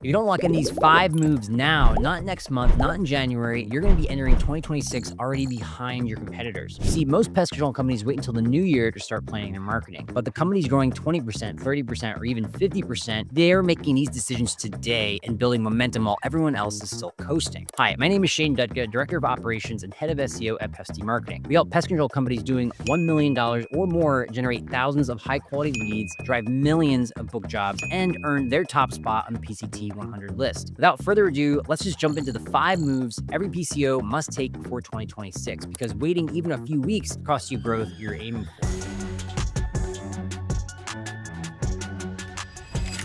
If you don't lock in these 5 moves now, not next month, not in January, you're going to be entering 2026 already behind your competitors. See, most pest control companies wait until the new year to start planning their marketing. But the companies growing 20%, 30%, or even 50%, they're making these decisions today and building momentum while everyone else is still coasting. Hi, my name is Shane Dutka, Director of Operations and Head of SEO at Pesty Marketing. We help pest control companies doing $1 million or more generate thousands of high-quality leads, drive millions of book jobs, and earn their top spot on the PCT 100 list. Without further ado, let's just jump into the 5 moves every PCO must take before 2026, because waiting even a few weeks costs you growth you're aiming for.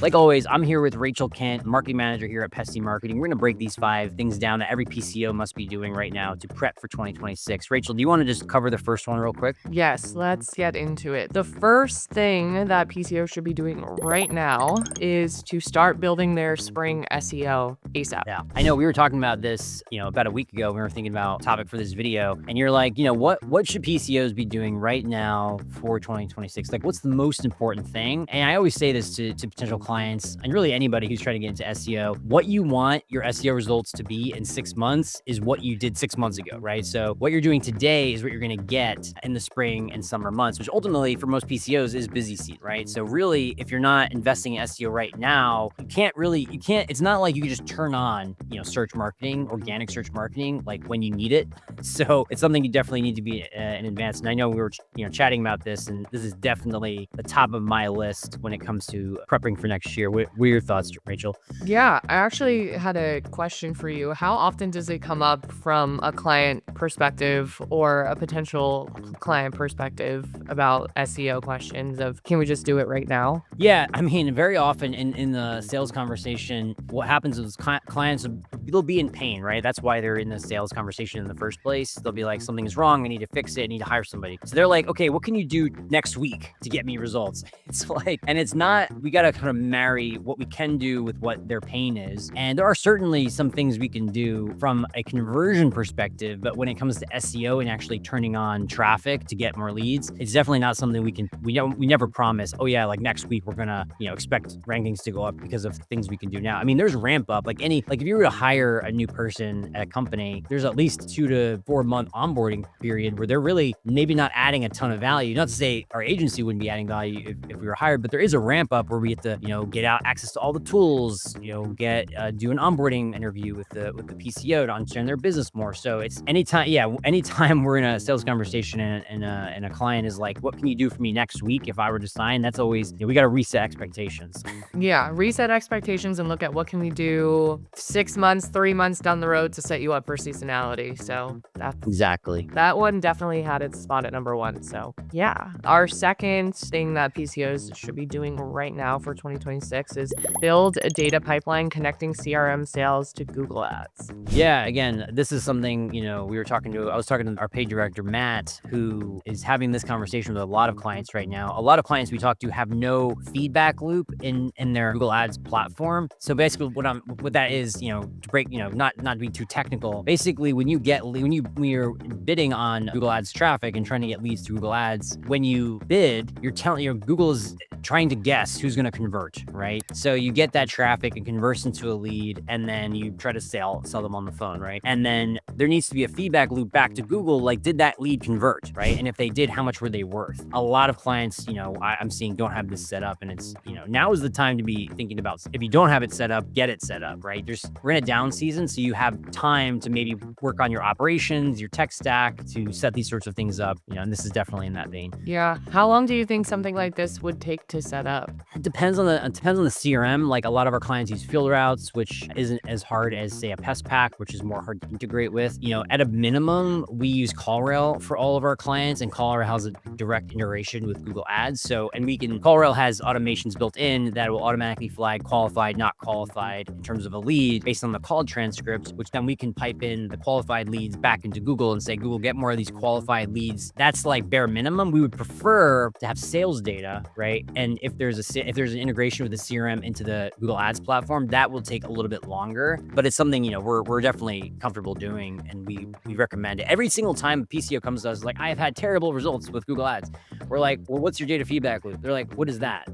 Like always, I'm here with Rachel Kent, marketing manager here at Pesty Marketing. We're going to break these 5 things down that every PCO must be doing right now to prep for 2026. Rachel, do you want to just cover the first one real quick? Yes, let's get into it. The first thing that PCO should be doing right now is to start building their spring SEO ASAP. Yeah, I know we were talking about this, about a week ago. We were thinking about a topic for this video, and you're like, what should PCOs be doing right now for 2026? Like, what's the most important thing? And I always say this to potential clients and really anybody who's trying to get into SEO. What you want your SEO results to be in 6 months is what you did 6 months ago, right? So what you're doing today is what you're going to get in the spring and summer months, which ultimately for most PCOs is busy season, right? So really, if you're not investing in SEO right now, it's not like you can just turn on, search marketing, organic search marketing, like when you need it. So it's something you definitely need to be in advance. And I know we were, chatting about this, and this is definitely the top of my list when it comes to prepping for next year. What are your thoughts, Rachel? Yeah, I actually had a question for you. How often does it come up from a client perspective or a potential client perspective about SEO questions of, can we just do it right now? Yeah, I mean, very often in the sales conversation, what happens is clients, they'll be in pain, right? That's why they're in the sales conversation in the first place. They'll be like, something is wrong, I need to fix it, I need to hire somebody. So they're like, okay, what can you do next week to get me results? It's like, and it's not, we got to kind of marry what we can do with what their pain is. And there are certainly some things we can do from a conversion perspective, but when it comes to SEO and actually turning on traffic to get more leads, it's definitely not something we never promise, oh yeah, like next week we're gonna, expect rankings to go up because of things we can do now. I mean, there's ramp up, like if you were to hire a new person at a company, there's at least 2 to 4 month onboarding period where they're really maybe not adding a ton of value. Not to say our agency wouldn't be adding value if we were hired, but there is a ramp up where we have to, get out access to all the tools, do an onboarding interview with the PCO to understand their business more. So it's anytime we're in a sales conversation and a client is like, what can you do for me next week if I were to sign? That's always, we got to reset expectations. Yeah, reset expectations and look at what can we do 6 months, 3 months down the road to set you up for seasonality. So that's exactly. That one definitely had its spot at number 1. So yeah, our second thing that PCOs should be doing right now for 2026 is build a data pipeline connecting CRM sales to Google Ads. Yeah, again, this is something, I was talking to our paid director, Matt, who is having this conversation with a lot of clients right now. A lot of clients we talk to have no feedback loop in their Google Ads platform. So basically what that is, to break, not to be too technical. Basically, when you're bidding on Google Ads traffic and trying to get leads to Google Ads, when you bid, you're telling Google is trying to guess who's going to convert, right? So you get that traffic and converts into a lead, and then you try to sell them on the phone, right? And then there needs to be a feedback loop back to Google, like, did that lead convert, right? And if they did, how much were they worth? A lot of clients, I'm seeing don't have this set up, and it's, now is the time to be thinking about, if you don't have it set up, get it set up, right? We're in a down season, so you have time to maybe work on your operations, your tech stack to set these sorts of things up, and this is definitely in that vein. Yeah. How long do you think something like this would take to set up? It depends on the CRM. Like, a lot of our clients use field routes, which isn't as hard as, say, a Pest pack, which is more hard to integrate with. At a minimum, we use CallRail for all of our clients, and CallRail has a direct integration with Google Ads. So, and CallRail has automations built in that will automatically flag qualified, not qualified in terms of a lead based on the call transcript, which then we can pipe in the qualified leads back into Google and say, Google, get more of these qualified leads. That's like bare minimum. We would prefer to have sales data, right? And if there's an integration with the CRM into the Google Ads platform, that will take a little bit longer, but it's something, we're definitely comfortable doing, and we recommend it. Every single time a PCO comes to us, like, I have had terrible results with Google Ads. We're like, well, what's your data feedback loop? They're like, what is that?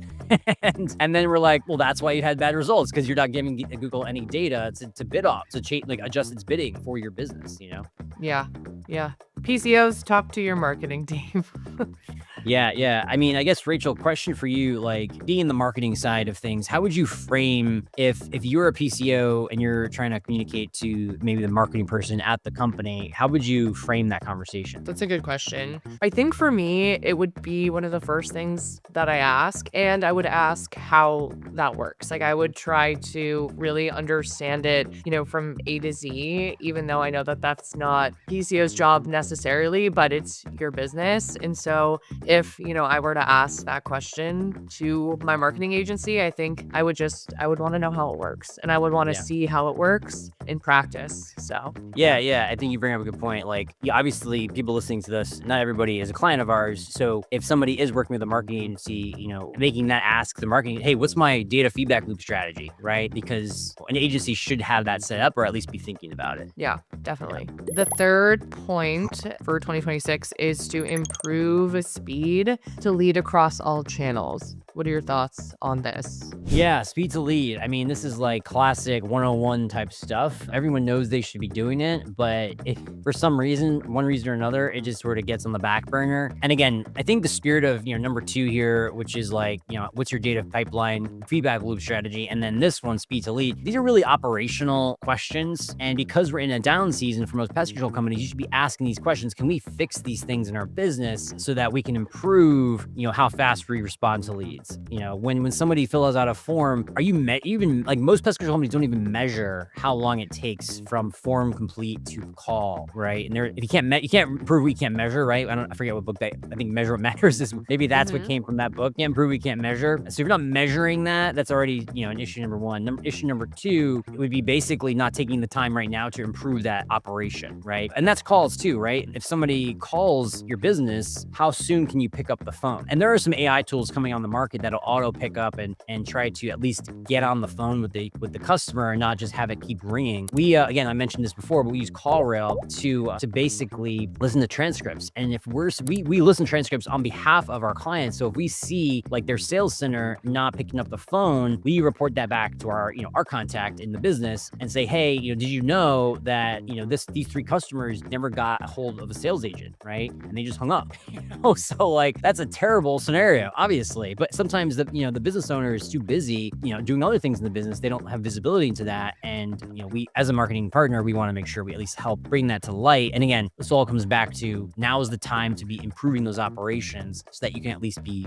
And then we're like, well, that's why you had bad results, because you're not giving Google any data to bid off, to like adjust its bidding for your business, Yeah. Yeah. PCOs, talk to your marketing team. Yeah. I mean, I guess, Rachel, question for you, like being the marketing side of things, how would you frame if you're a PCO and you're trying to communicate to maybe the marketing person at the company, how would you frame that conversation? That's a good question. I think for me, it would be one of the first things that I ask, and I would ask how that works. Like, I would try to really understand it, from A to Z, even though I know that that's not PCO's job necessarily, but it's your business. And so if, I were to ask that question to my marketing agency, I think I would want to know how it works, and I would want to see how it works in practice. So Yeah. I think you bring up a good point. Like, obviously, people listening to this, not everybody is a client of ours. So if somebody is working with a marketing agency, making that ask the marketing, hey, what's my data feedback loop strategy, right? Because an agency should have that set up, or at least be thinking about it. yeah, definitely. The third point for 2026 is to improve speed to lead across all channels. What are your thoughts on this? Yeah, speed to lead. I mean, this is like classic 101 type stuff. Everyone knows they should be doing it, but if for some reason, one reason or another, it just sort of gets on the back burner. And again, I think the spirit of, number 2 here, which is like, what's your data pipeline feedback loop strategy? And then this one, speed to lead. These are really operational questions. And because we're in a down season for most pest control companies, you should be asking these questions. Can we fix these things in our business so that we can improve, how fast we respond to leads? When somebody fills out a form, are you even like most pest control companies don't even measure how long it takes from form complete to call, right? And if you can't prove we can't measure, right? I forget what book I think Measure What Matters is. Maybe that's what came from that book. Can't prove we can't measure. So if you're not measuring that, that's already an issue number 1. Issue number 2 would be basically not taking the time right now to improve that operation, right? And that's calls too, right? If somebody calls your business, how soon can you pick up the phone? And there are some AI tools coming on the market that'll auto pick up and try to at least get on the phone with the customer and not just have it keep ringing. We again, I mentioned this before, but we use CallRail to basically listen to transcripts. And if we listen to transcripts on behalf of our clients. So if we see like their sales center not picking up the phone, we report that back to our our contact in the business and say, hey, did you know that these 3 customers never got a hold of a sales agent, right? And they just hung up. So like that's a terrible scenario, obviously. But sometimes the business owner is too busy, doing other things in the business. They don't have visibility into that. And, we, as a marketing partner, we want to make sure we at least help bring that to light. And again, this all comes back to now is the time to be improving those operations so that you can at least be,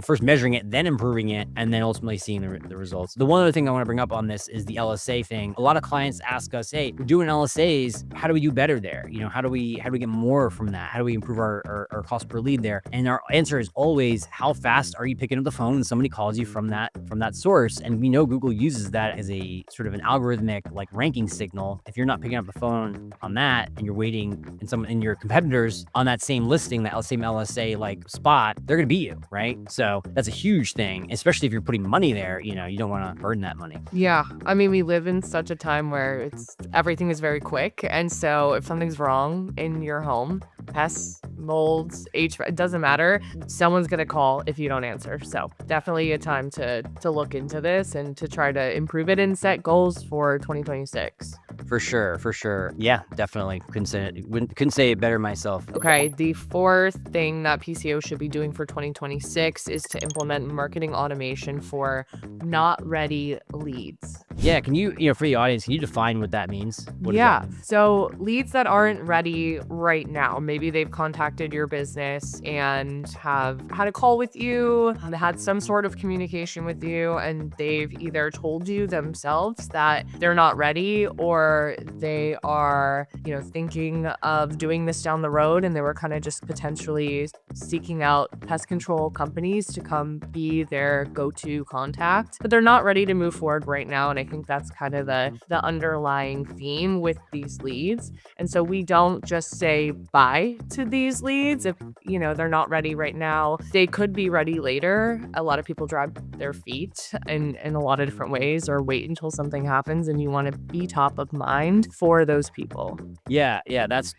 first measuring it, then improving it, and then ultimately seeing the results. The one other thing I want to bring up on this is the LSA thing. A lot of clients ask us, hey, we're doing LSAs. How do we do better there? How do we get more from that? How do we improve our cost per lead there? And our answer is always, how fast are you picking up the phone when somebody calls you from that source? And we know Google uses that as a sort of an algorithmic like ranking signal. If you're not picking up the phone on that and you're waiting and your competitors on that same listing, that same LSA like spot, they're gonna beat you, right? So that's a huge thing, especially if you're putting money there. You don't want to burn that money. Yeah, I mean, we live in such a time where everything is very quick, and so if something's wrong in your home, pests, molds, HVAC, it doesn't matter. Someone's gonna call if you don't answer. So definitely a time to look into this and to try to improve it and set goals for 2026. For sure. Yeah, definitely. Couldn't say it better myself. Okay, the fourth thing that PCO should be doing for 2026 is to implement marketing automation for not ready leads. Yeah, can you, for the audience, can you define what that means? What Yeah, so leads that aren't ready right now. Maybe they've contacted your business and have had a call with you, had some sort of communication with you, and they've either told you themselves that they're not ready, or they are, thinking of doing this down the road, and they were kind of just potentially seeking out pest control companies to come be their go-to contact, but they're not ready to move forward right now. And I think that's kind of the underlying theme with these leads. And so we don't just say bye to these leads if they're not ready right now. They could be ready later. A lot of people drag their feet in a lot of different ways, or wait until something happens, and you want to be top of mind for those people. Yeah, that's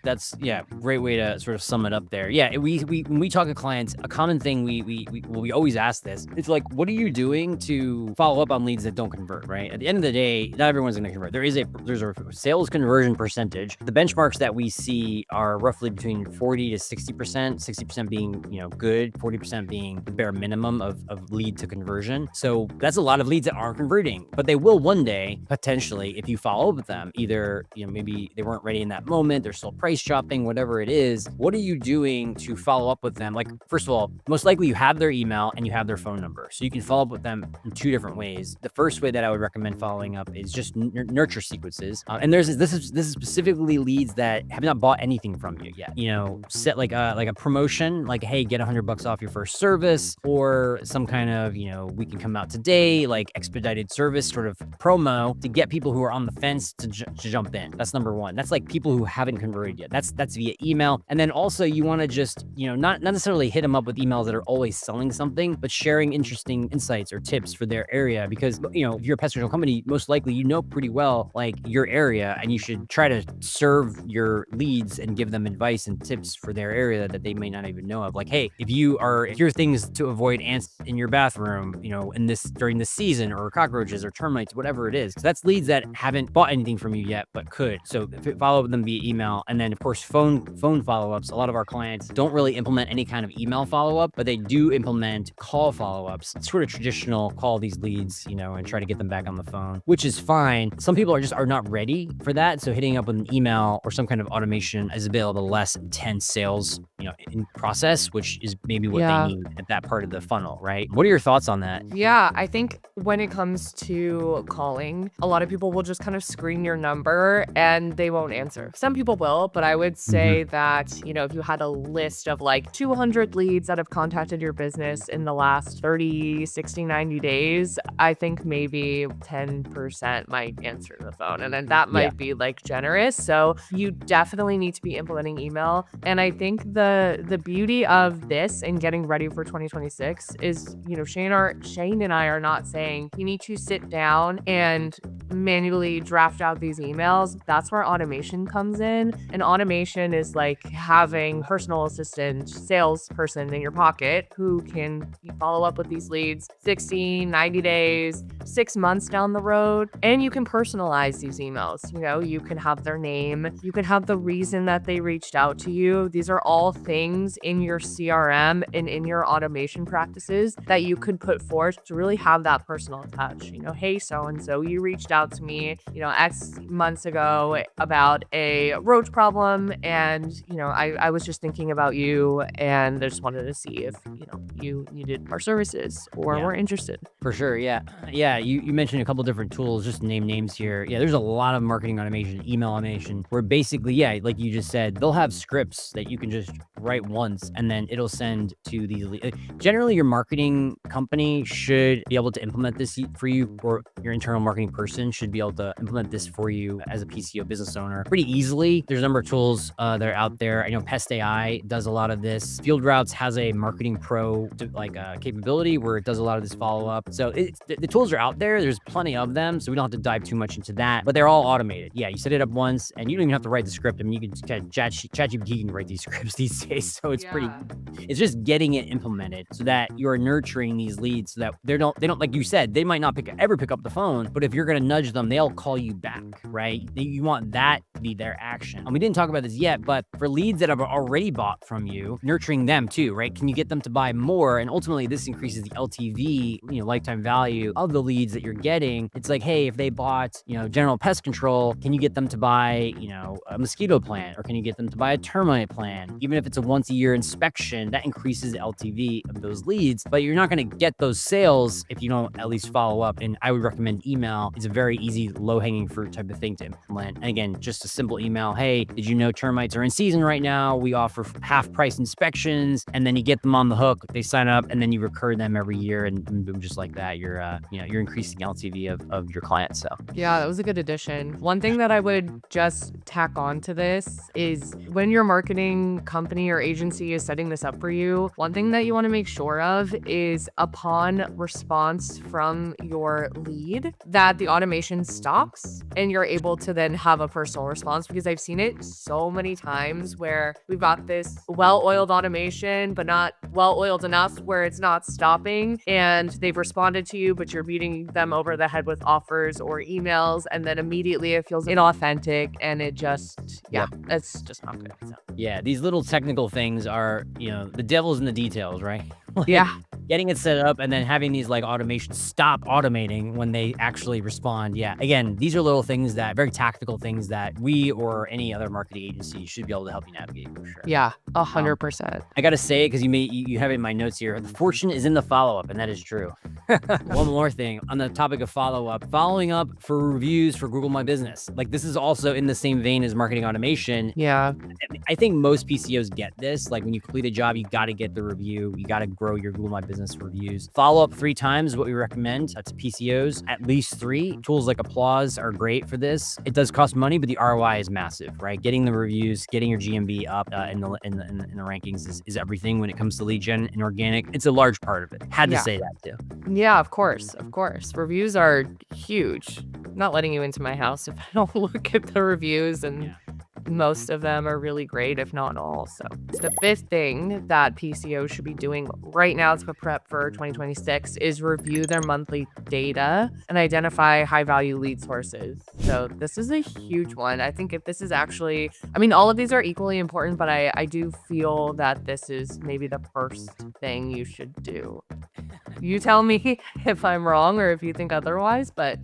great way to sort of sum it up there. Yeah, when when we talk to clients, a common thing we always ask this. It's like, what are you doing to follow up on leads that don't convert, right? At the end of the day, not everyone's going to convert. There's a sales conversion percentage. The benchmarks that we see are roughly between 40 to 60%, 60% being, good, 40% being the bare minimum of lead to conversion. So that's a lot of leads that aren't converting, but they will one day, potentially, if you follow up with them. Either, maybe they weren't ready in that moment, they're still price shopping, whatever it is. What are you doing to follow up with them? Like, first of all, most likely you have their email and you have their phone number. So you can follow up with them in two different ways. The first way that I would recommend following up is just nurture sequences. And this is specifically leads that have not bought anything from you yet. Set like a promotion, like, hey, get $100 off your first service, or some kind of, we can come out today, like expedited service sort of promo to get people who are on the fence to jump in. That's number one. That's like people who haven't converted yet. That's via email. And then also you want to just, not necessarily hit them up with emails that are always selling something, but sharing interesting insights or tips for their area. Because, if you're a pest control company, most likely pretty well like your area, and you should try to serve your leads and give them advice and tips for their area that they may not even know of. Like, hey, if here are things to avoid ants in your bathroom, during this season, or cockroaches or termites, whatever it is. So that's leads that haven't bought anything from you yet, but could. So follow them via email. And then of course, phone follow-ups. A lot of our clients don't really implement any kind of email follow-up, but they do implement call follow-ups. It's sort of traditional, call these leads, and try to get them back on the phone, which is fine. Some people are not ready for that. So hitting up with an email or some kind of automation is a bit of a less intense sales, in process, which is maybe what they need at that part of the funnel, right? What are your thoughts on that? Yeah, I think when it comes to calling, a lot of people will just kind of screen your number and they won't answer. Some people will, but I would say that, if you had a list of like 200 leads that have contacted your business in the last 30, 60, 90 days, I think maybe 10% might answer the phone. And then that might be like generous. So you definitely need to be implementing email. And I think the beauty of this and getting ready for 2026 is, Shane and I are not saying you need to sit down and manually draft out these emails. That's where automation comes in. And automation is like having personal assistant, salesperson in your pocket who can follow up with these leads 60, 90 days, 6 months down the road. And you can personalize these emails. You can have their name, you can have the reason that they reached out to you. These are all things in your CRM and in your automation practices that you could put forth to really have that personal touch. Hey, so-and-so, you reached out to me, X months ago about a roach problem. And, I was just thinking about you and I just wanted to see if, you needed our services or were interested. For sure. Yeah. Yeah. You mentioned a couple different tools, just to name names here. Yeah. There's a lot of marketing automation, email automation, where basically, like you just said, they'll have scripts that you can just write once and then it'll send to the, generally your marketing company should be able to implement this for you, or your internal marketing person should be able to implement this for you as a PCO business owner pretty easily. There's a number of tools that are out there. I know Pest AI does a lot of this. Field Routes has a marketing pro capability where it does a lot of this follow-up. So the tools are out there. There's plenty of them. So we don't have to dive too much into that, but they're all automated. Yeah. You set it up once and you don't even have to write the script. I mean, you can ChatGPT can write these scripts these days. So it's it's just getting it implemented so that you're nurturing these leads so that they don't, like you said, they might not ever pick up the phone, but if you're going to nudge them, they'll call you back, right? You want that to be their action. And we didn't talk about this yet, but for leads that have already bought from you, nurturing them too, right? Can you get them to buy more? And ultimately this increases the LTV, lifetime value of the leads that you're getting. It's like, hey, if they bought, general pest control, can you get them to buy, a mosquito plan, or can you get them to buy a termite plan? Even if it's a once a year inspection, that increases the LTV of those leads, but you're not going to get those sales if you don't at least follow up. And I would recommend email. It's a very easy, low-hanging fruit type of thing to implement. And again, just a simple email. Hey, did you know termites are in season right now? We offer half price inspections, and then you get them on the hook. They sign up, and then you recur them every year, and boom, just like that, you're increasing LTV of your clients. So yeah, that was a good addition. One thing that I would just tack on to this is when your marketing company your agency is setting this up for you, one thing that you want to make sure of is upon response from your lead that the automation stops and you're able to then have a personal response, because I've seen it so many times where we've got this well-oiled automation, but not well-oiled enough where it's not stopping, and they've responded to you, but you're beating them over the head with offers or emails, and then immediately it feels inauthentic, and it just, it's just not good. So. Yeah, these little technical things are, the devil's in the details, right? Yeah. Getting it set up and then having these like automations stop automating when they actually respond. Yeah. Again, these are little things that very tactical things that we or any other marketing agency should be able to help you navigate for sure. Yeah, 100%. I got to say it because you have it in my notes here. The fortune is in the follow-up, and that is true. One more thing on the topic of follow-up, following up for reviews for Google My Business. Like this is also in the same vein as marketing automation. Yeah. I think most PCOs get this. Like when you complete a job, you got to get the review. You got to grow your Google My Business reviews. Follow up 3 times is what we recommend. That's PCOs, at least 3. Tools like Applause are great for this. It does cost money, but the ROI is massive, right? Getting the reviews, getting your GMB up in the rankings is everything when it comes to lead gen and organic. It's a large part of it. Had to say that too. Yeah, of course. Reviews are huge. I'm not letting you into my house if I don't look at the reviews, and most of them are really great, if not all. So the 5th thing that PCO should be doing right now to prep for 2026 is review their monthly data and identify high value lead sources. So this is a huge one. I think if this is actually, all of these are equally important, but I do feel that this is maybe the first thing you should do. You tell me if I'm wrong or if you think otherwise, but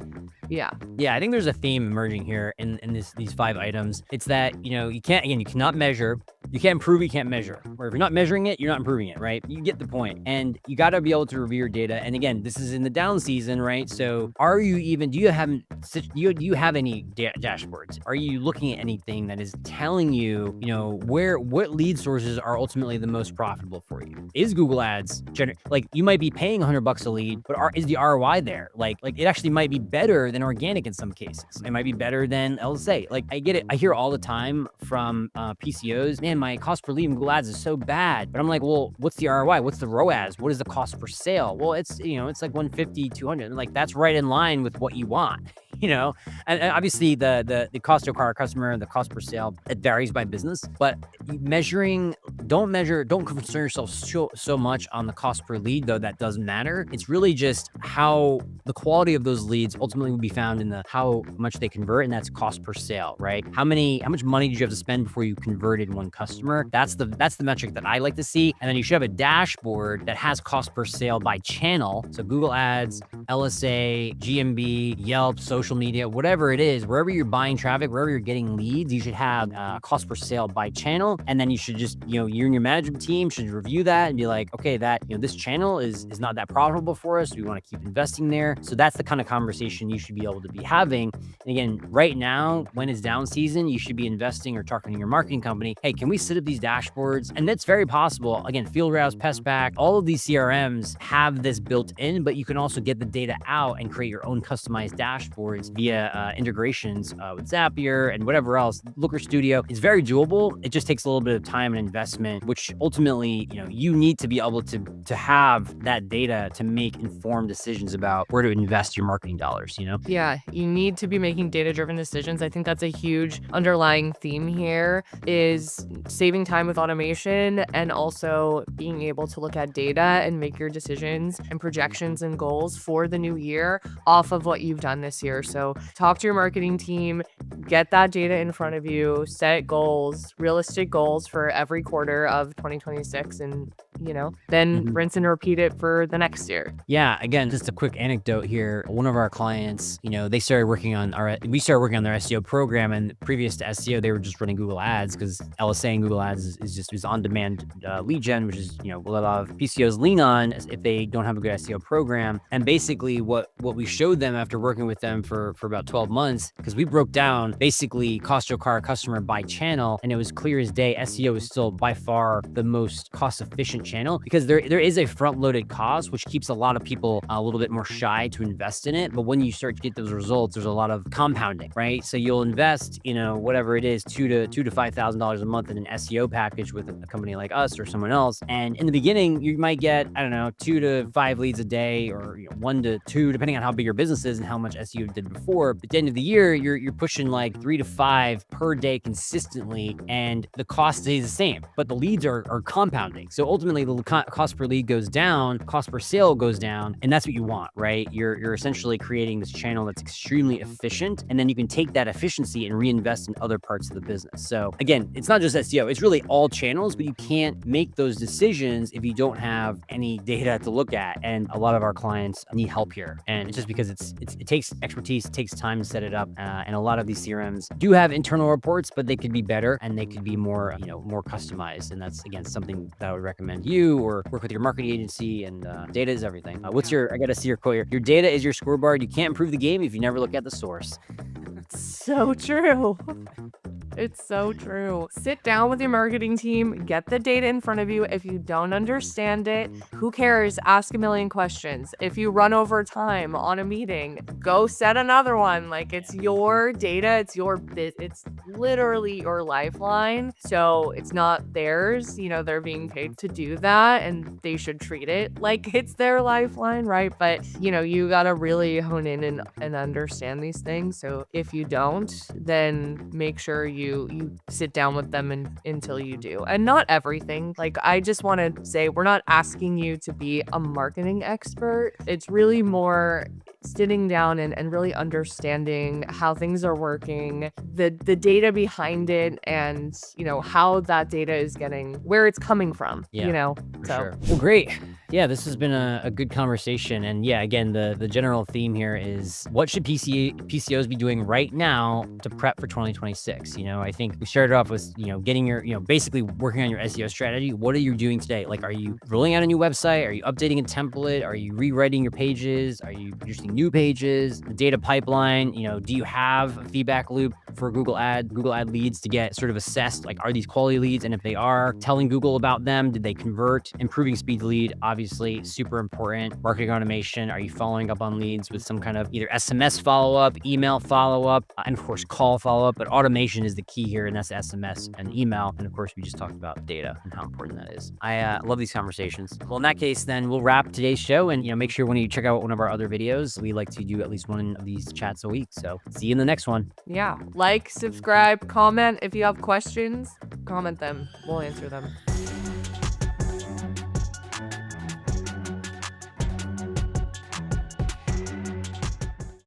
yeah. I think there's a theme emerging here in these 5 items. It's that, you cannot measure, you can't improve, you can't measure. Or if you're not measuring it, you're not improving it, right? You get the point. And you got to be able to review your data. And again, this is in the down season, right? So do you have any dashboards? Are you looking at anything that is telling you, what lead sources are ultimately the most profitable for you? Is Google Ads, you might be paying $100 a lead, but is the ROI there? Like it actually might be better than organic in some cases. It might be better than LSA. Like I get it. I hear all the time from PCOs, man, my cost per lead in Google Ads is so bad. But I'm like, well, what's the ROI? What's the ROAS? What is the cost per sale? Well, it's like 150, 200. Like that's right in line with what you want. And obviously the cost to acquire a customer, the cost per sale, it varies by business, but don't concern yourself so much on the cost per lead, though that doesn't matter. It's really just how the quality of those leads ultimately will be found in how much they convert, and that's cost per sale, right? How much money did you have to spend before you converted one customer? That's the metric that I like to see. And then you should have a dashboard that has cost per sale by channel. So Google Ads, LSA, GMB, Yelp, social media, whatever it is, wherever you're buying traffic, wherever you're getting leads, you should have cost per sale by channel. And then you should just, you and your management team should review that and be like, okay, this channel is not that profitable for us. We want to keep investing there. So that's the kind of conversation you should be able to be having. And again, right now, when it's down season, you should be investing or talking to your marketing company. Hey, can we set up these dashboards? And that's very possible. Again, Field Rouse, Pest, all of these CRMs have this built in, but you can also get the data out and create your own customized dashboards via integrations with Zapier and whatever else. Looker Studio is very doable. It just takes a little bit of time and investment, which ultimately, you need to be able to have that data to make informed decisions about where to invest your marketing dollars, Yeah, you need to be making data-driven decisions. I think that's a huge underlying theme here, is saving time with automation and also being able to look at data and make your decisions and projections and goals for the new year off of what you've done this year. So talk to your marketing team, get that data in front of you, set goals, realistic goals for every quarter of 2026, and then rinse and repeat it for the next year. Yeah. Again, just a quick anecdote here. One of our clients, we started working on their SEO program, and previous to SEO, they were just running Google Ads because LSA and Google Ads is on-demand lead gen, which is, what a lot of PCOs lean on if they don't have a good SEO program. And basically what we showed them after working with them for about 12 months, because we broke down basically cost to acquire a customer by channel, and it was clear as day, SEO is still by far the most cost-efficient channel, because there is a front-loaded cost, which keeps a lot of people a little bit more shy to invest in it. But when you start to get those results, there's a lot of compounding, right? So you'll invest, whatever it is, $2,000 to $5,000 a month in an SEO package with a company like us or someone else. And in the beginning, you might get, I don't know, 2 to 5 leads a day, or 1 to 2, depending on how big your business is and how much SEO you did before. But at the end of the year, you're pushing like 3 to 5 per day consistently, and the cost stays the same, but the leads are compounding. So ultimately, the cost per lead goes down, cost per sale goes down, and that's what you want, right? You're essentially creating this channel that's extremely efficient, and then you can take that efficiency and reinvest in other parts of the business. So again, it's not just SEO, it's really all channels, but you can't make those decisions if you don't have any data to look at. And a lot of our clients need help here. And it's just because it takes expertise, it takes time to set it up. And a lot of these CRMs do have internal reports, but they could be better and they could be more, more customized. And that's, again, something that I would recommend you, or work with your marketing agency. And data is everything. I got to see your quote here. Your data is your scoreboard. You can't improve the game if you never look at the source. So true. It's so true. Sit down with your marketing team, get the data in front of you. If you don't understand it, who cares? Ask a million questions. If you run over time on a meeting, go set another one. Like, it's your data, it's literally your lifeline. So it's not theirs. They're being paid to do that, and they should treat it like it's their lifeline, right? But you gotta really hone in and understand these things. So if you don't, then make sure you sit down with them until you do. And not everything. Like, I just want to say, we're not asking you to be a marketing expert. It's really more sitting down and really understanding how things are working, the data behind it, and how that data is where it's coming from. Sure. Well, great. Yeah, this has been a good conversation. And yeah, again, the general theme here is, what should PCOs be doing right now to prep for 2026? I think we started off with, getting your, basically working on your SEO strategy. What are you doing today? Like, are you rolling out a new website? Are you updating a template? Are you rewriting your pages? Are you producing new pages? The data pipeline, do you have a feedback loop for Google Ad leads to get sort of assessed? Like, are these quality leads? And if they are, telling Google about them, did they convert? Improving speed to lead, obviously super important. Marketing automation, are you following up on leads with some kind of either SMS follow-up, email follow-up, and of course call follow-up? But automation is the key here, and that's SMS and email. And of course, we just talked about data and how important that is. I love these conversations. Well, in that case, then we'll wrap today's show, and make sure when you check out one of our other videos, we like to do at least one of these chats a week. So see you in the next one. Yeah, like, subscribe, comment. If you have questions, comment them. We'll answer them.